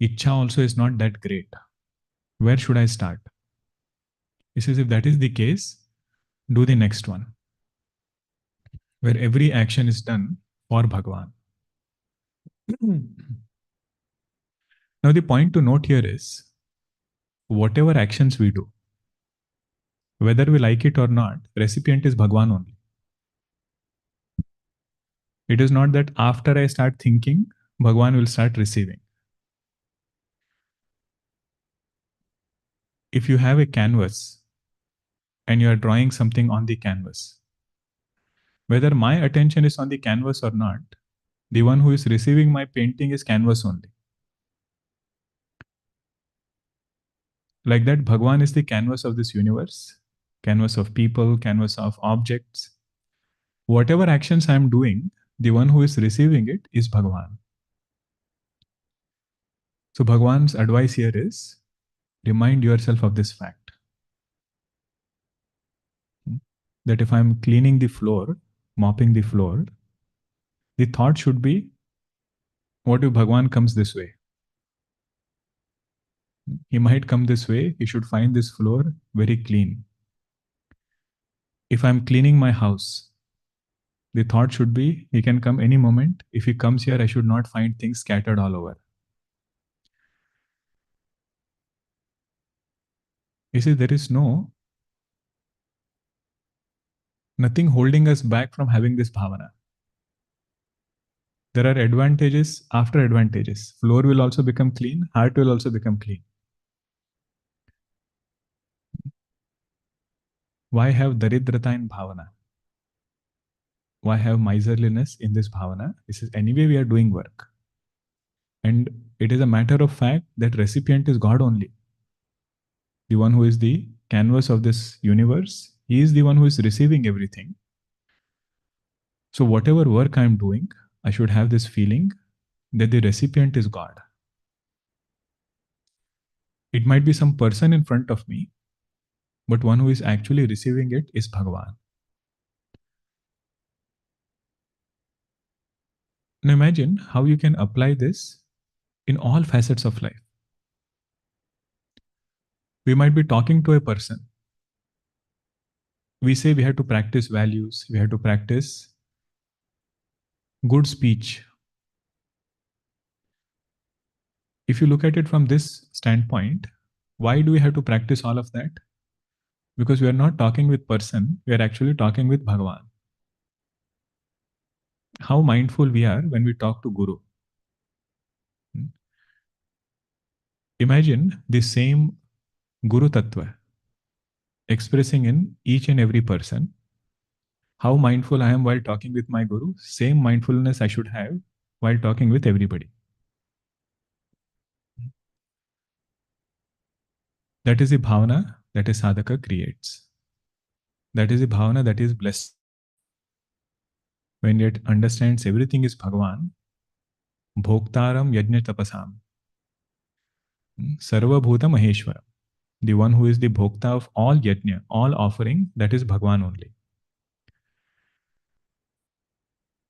Ichha also is not that great. Where should I start? He says, if that is the case, do the next one, where every action is done for Bhagavan. Now, the point to note here is whatever actions we do, whether we like it or not, recipient is Bhagavan only. It is not that after I start thinking, Bhagavan will start receiving. If you have a canvas and you are drawing something on the canvas, whether my attention is on the canvas or not, the one who is receiving my painting is canvas only. Like that, Bhagavan is the canvas of this universe, canvas of people, canvas of objects. Whatever actions I am doing, the one who is receiving it is Bhagavan. So Bhagavan's advice here is remind yourself of this fact. That if I'm cleaning the floor, mopping the floor, the thought should be, what if Bhagavan comes this way? He might come this way, he should find this floor very clean. If I'm cleaning my house, the thought should be, he can come any moment. If he comes here, I should not find things scattered all over. You see, there is nothing holding us back from having this bhavana. There are advantages after advantages. Floor will also become clean, heart will also become clean. Why have daridrata in bhavana? Why have miserliness in this bhavana? This is anyway we are doing work. And it is a matter of fact that recipient is God only. The one who is the canvas of this universe, he is the one who is receiving everything. So whatever work I am doing, I should have this feeling that the recipient is God. It might be some person in front of me, but one who is actually receiving it is Bhagavan. Now imagine how you can apply this in all facets of life. We might be talking to a person. We say we have to practice values, we have to practice good speech. If you look at it from this standpoint, why do we have to practice all of that? Because we are not talking with person, we are actually talking with Bhagavan. How mindful we are when we talk to Guru. Imagine the same Guru Tattva expressing in each and every person. How mindful I am while talking with my Guru, same mindfulness I should have while talking with everybody. That is the bhavana that a sadhaka creates. That is the bhavana that is blessed. When it understands everything is Bhagavan, bhoktaram yajna tapasam, sarva bhuta maheshwaram. The one who is the bhokta of all yajna, all offering, that is Bhagavan only.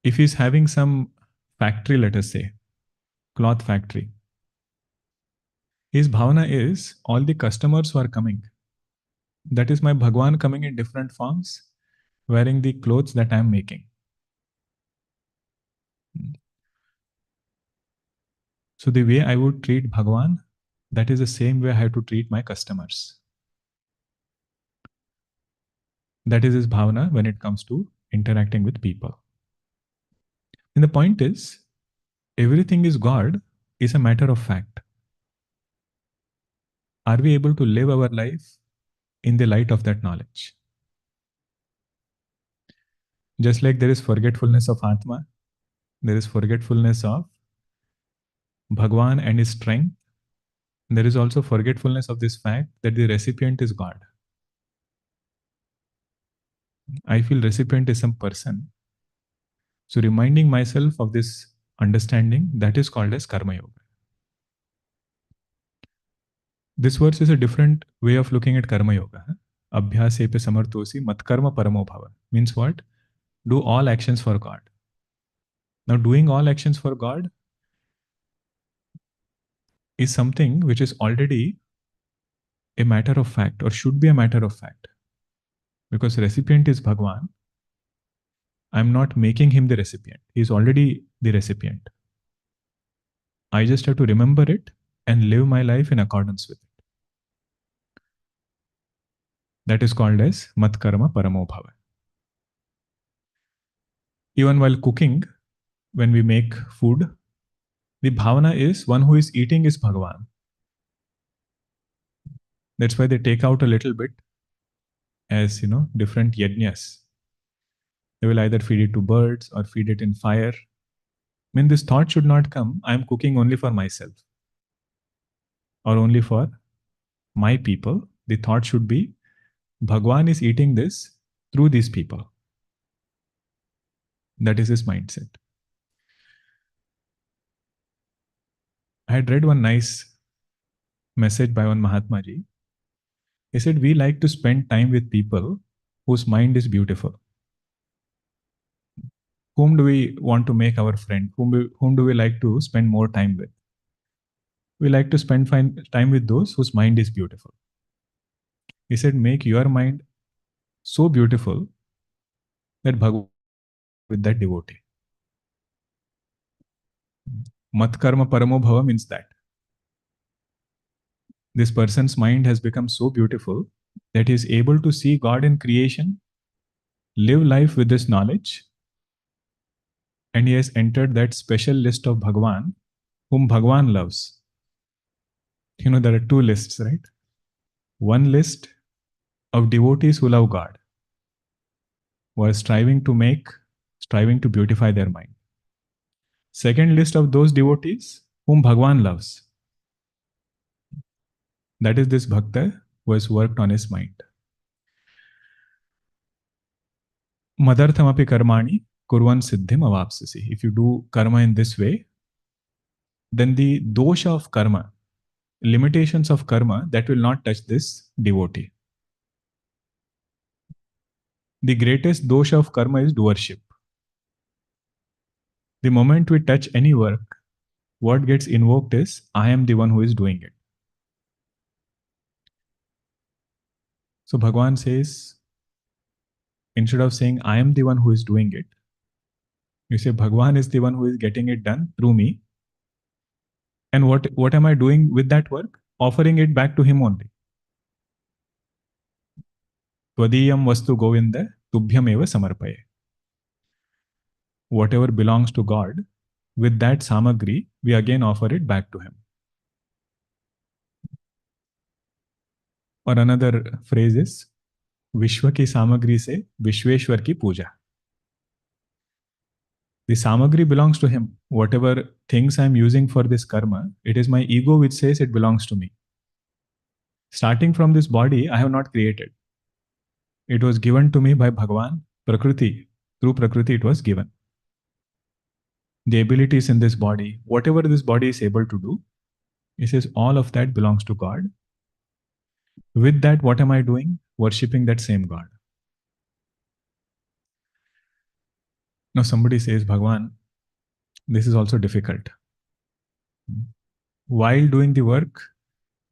If he is having some factory, let us say, cloth factory, his bhavana is all the customers who are coming. That is my Bhagavan coming in different forms, wearing the clothes that I am making. So the way I would treat Bhagavan, that is the same way I have to treat my customers. That is his bhavana when it comes to interacting with people. And the point is, everything is God is a matter of fact. Are we able to live our life in the light of that knowledge? Just like there is forgetfulness of Atma, there is forgetfulness of Bhagavan and his strength. There is also forgetfulness of this fact that the recipient is God. I feel recipient is some person. So reminding myself of this understanding, that is called as Karma Yoga. This verse is a different way of looking at Karma Yoga. Abhyas epe samartosi mat karma paramo bhava. Means what? Do all actions for God. Now, doing all actions for God is something which is already a matter of fact, or should be a matter of fact. Because recipient is Bhagwan, I'm not making him the recipient. He is already the recipient. I just have to remember it and live my life in accordance with it. That is called as mat karma paramo bhava. Even while cooking, when we make food, the bhavana is one who is eating is Bhagavan. That's why they take out a little bit as, different yajnas. They will either feed it to birds or feed it in fire. I mean, this thought should not come, I'm cooking only for myself or only for my people. The thought should be, Bhagwan is eating this through these people. That is his mindset. I had read one nice message by one Mahatma Ji. He said, we like to spend time with people whose mind is beautiful. Whom do we want to make our friend? Whom do we like to spend more time with? We like to spend time with those whose mind is beautiful. He said, make your mind so beautiful that Bhagwan with that devotee. Mat karma paramo bhava means that this person's mind has become so beautiful that he is able to see God in creation, live life with this knowledge, and he has entered that special list of Bhagwan whom Bhagwan loves. There are two lists, right? One list of devotees who love God, who are striving to beautify their mind. Second list of those devotees whom Bhagwan loves. That is this bhakta who has worked on his mind. Madarthamapi karmani kurvan siddhim avapsasi. If you do karma in this way, then the dosha of karma, limitations of karma, that will not touch this devotee. The greatest dosha of karma is doership. The moment we touch any work, what gets invoked is, I am the one who is doing it. So Bhagwan says, instead of saying, I am the one who is doing it, you say, Bhagwan is the one who is getting it done through me. And what am I doing with that work? Offering it back to him only. Tvadiyam vastu govinda tubhyam eva samarpaye. Whatever belongs to God, with that samagri, we again offer it back to him. Or another phrase is, Vishwa ki samagri se Vishweshwar ki puja. The samagri belongs to him. Whatever things I'm using for this karma, it is my ego which says it belongs to me. Starting from this body, I have not created. It was given to me by Bhagavan, Prakriti. Through Prakriti, it was given. The abilities in this body, whatever this body is able to do, he says all of that belongs to God. With that, what am I doing? Worshipping that same God. Now somebody says, Bhagavan, this is also difficult. While doing the work,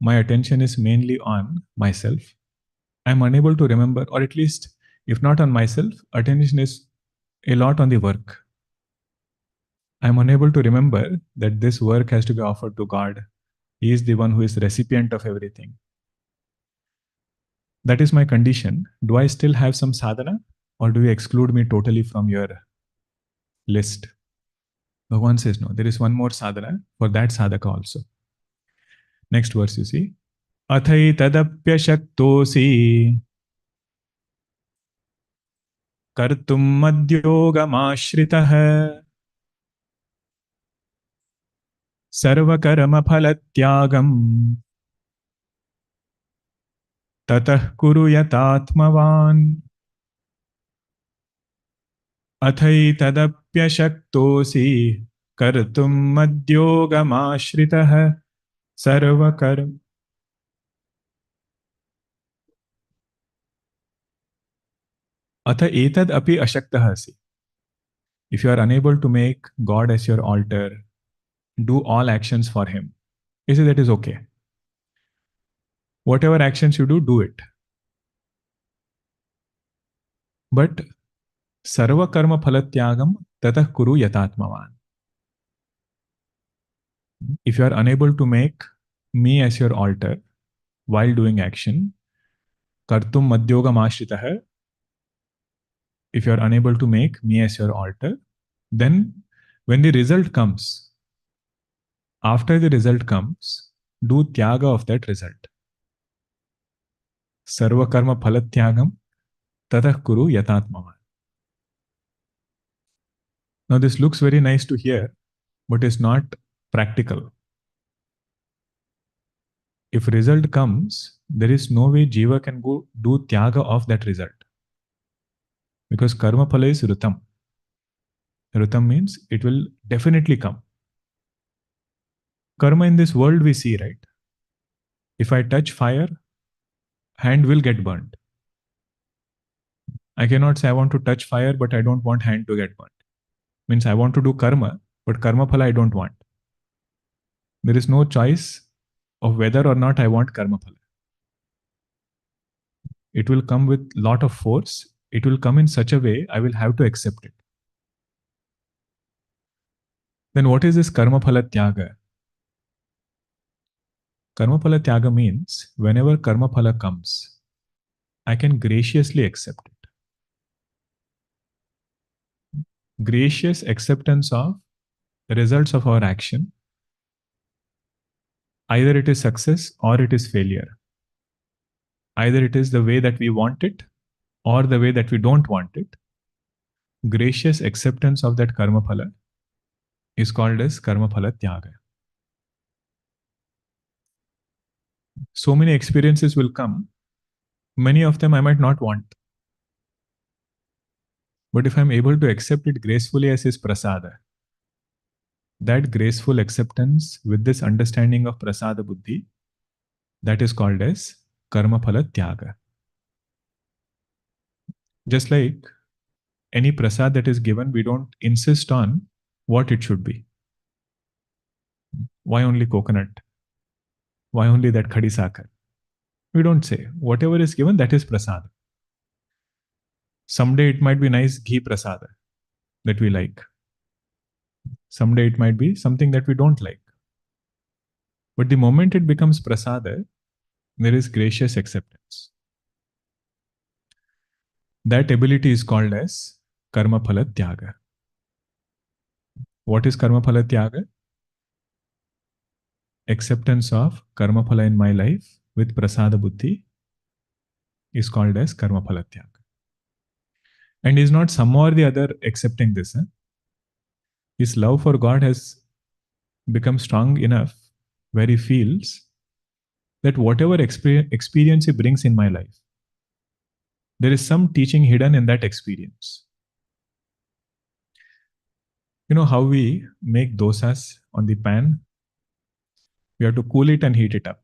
my attention is mainly on myself. I'm unable to remember, or at least, if not on myself, attention is a lot on the work. I'm unable to remember that this work has to be offered to God. He is the one who is the recipient of everything. That is my condition. Do I still have some sadhana, or do you exclude me totally from your list? Bhagavan says, no, there is one more sadhana for that sadhaka also. Next verse you see. Athai tadapya shaktosi kartum madhyogamaashritah sarva karmaphalatyagam tatah kuru yatatmavan. Athai tadapya shaktosi कर्तुं मद्योगमाश्रितः सर्वकर्म. अथ एतद् अपि अशक्तः असि. If you are unable to make God as your altar, do all actions for Him. You see, that is okay. Whatever actions you do it. But sarva karma phalatyagam tatah kuru yatatmavan. If you are unable to make me as your altar while doing action, kartum madhyogam ashritah, if you are unable to make me as your altar, then when the result comes, after the result comes, do tyaga of that result. Sarva karma phalatyagam tatah kuru yatatmavan. Now, this looks very nice to hear, but is not practical. If result comes, there is no way Jiva can go do tyaga of that result. Because karma phala is rutam. Rutam means it will definitely come. Karma in this world we see, right? If I touch fire, hand will get burnt. I cannot say I want to touch fire, but I don't want hand to get burnt. Means I want to do karma, but karma phala I don't want. There is no choice of whether or not I want karma phala. It will come with lot of force. It will come in such a way I will have to accept it. Then what is this Karmaphalatyagam? Karmaphalatyagam means whenever Karmaphala comes, I can graciously accept it. Gracious acceptance of the results of our action. Either it is success or it is failure. Either it is the way that we want it or the way that we don't want it. Gracious acceptance of that Karmaphala is called as Karmaphalatyagam. So many experiences will come. Many of them I might not want. But if I'm able to accept it gracefully as His prasada, that graceful acceptance with this understanding of prasada buddhi, that is called as Karmaphalatyaga. Just like any prasad that is given, we don't insist on what it should be. Why only coconut? Why only that khadi sakar? We don't say. Whatever is given, that is prasada. Someday it might be nice ghee prasada that we like. Someday it might be something that we don't like. But the moment it becomes prasada, there is gracious acceptance. That ability is called as Karmaphalatyaga. What is Karmaphalatyaga? Acceptance of Karmaphala in my life with Prasada Buddhi is called as Karmaphalatyaga. And is not some or the other accepting this. His love for God has become strong enough where he feels that whatever experience he brings in my life, there is some teaching hidden in that experience. You know how we make dosas on the pan? We have to cool it and heat it up.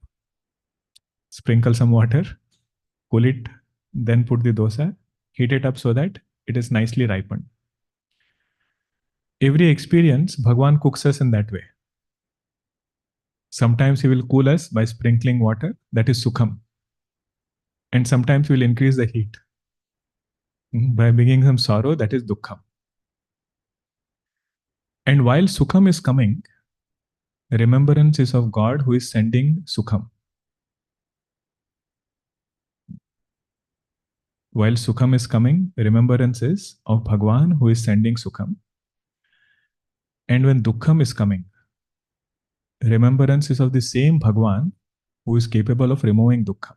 Sprinkle some water, cool it, then put the dosa, heat it up so that it is nicely ripened. Every experience, Bhagwan cooks us in that way. Sometimes he will cool us by sprinkling water, that is sukham. And sometimes he will increase the heat by bringing some sorrow, that is dukkham. And while sukham is coming, remembrance is of God who is sending sukham. While sukham is coming, remembrance is of Bhagwan who is sending sukham. And when dukkham is coming, remembrance is of the same Bhagwan who is capable of removing dukkha.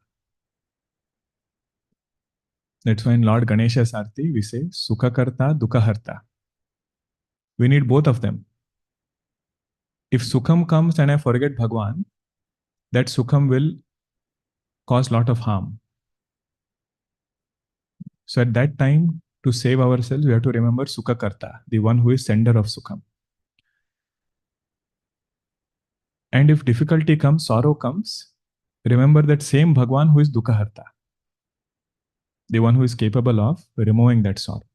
That's why in Lord Ganesha's Arti we say Sukhakarta, Dukhaharta. We need both of them. If Sukham comes and I forget Bhagwan, that Sukham will cause lot of harm. So at that time, to save ourselves, we have to remember Sukhakarta, the one who is sender of Sukham. And if difficulty comes, sorrow comes, remember that same Bhagwan who is Dukhaharta, the one who is capable of removing that sorrow.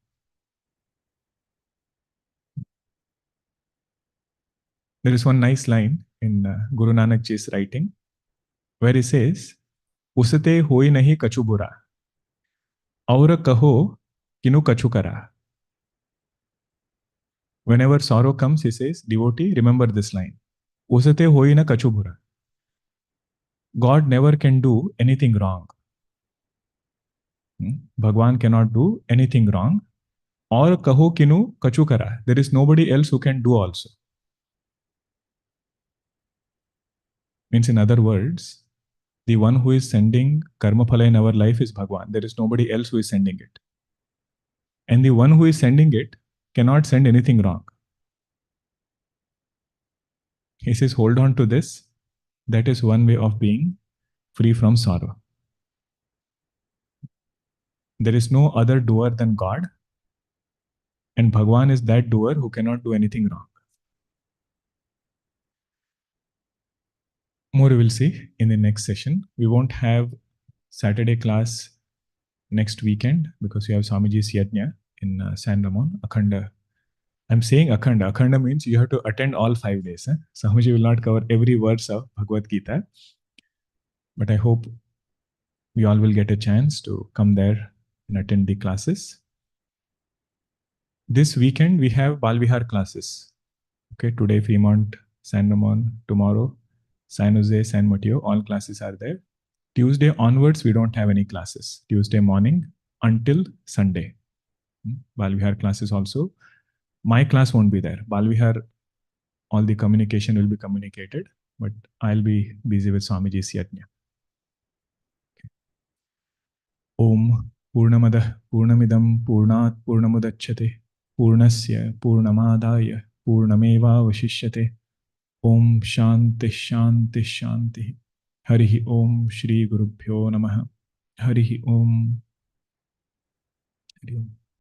There is one nice line in Guru Nanak Ji's writing where he says, Usate hoi nahi kachu bura, aur kaho kinu kachu kara. Whenever sorrow comes, he says, devotee, remember this line. Usate hoi na kachu bura. God never can do anything wrong. Bhagwan cannot do anything wrong. Or kaho kinu kachu kara. There is nobody else who can do also. Means in other words, the one who is sending karmaphala in our life is Bhagwan. There is nobody else who is sending it. And the one who is sending it cannot send anything wrong. He says, hold on to this. That is one way of being free from sorrow. There is no other doer than God. And Bhagwan is that doer who cannot do anything wrong. More we will see in the next session. We won't have Saturday class next weekend because we have Swamiji's Yajna in San Ramon, Akhanda. I'm saying Akhanda. Akhanda means you have to attend all 5 days. Swamiji will not cover every verse of Bhagavad Gita. But I hope we all will get a chance to come there and attend the classes. This weekend, we have Balvihar classes. Okay, today Fremont, San Ramon, tomorrow San Jose, San Mateo, all classes are there. Tuesday onwards, we don't have any classes. Tuesday morning until Sunday. Balvihar classes also. My class won't be there. Balvihar, all the communication will be communicated, but I'll be busy with Swamiji's Yajna. Om Purnamadah Purnamidam Purnat Purnamudachyate Purnasya Purnamadaya Purnameva Vashishyate. Om Shanti Shanti Shanti. Harihi Om Shri Gurubhyo Namaha. Harihi Om. Harihi Om.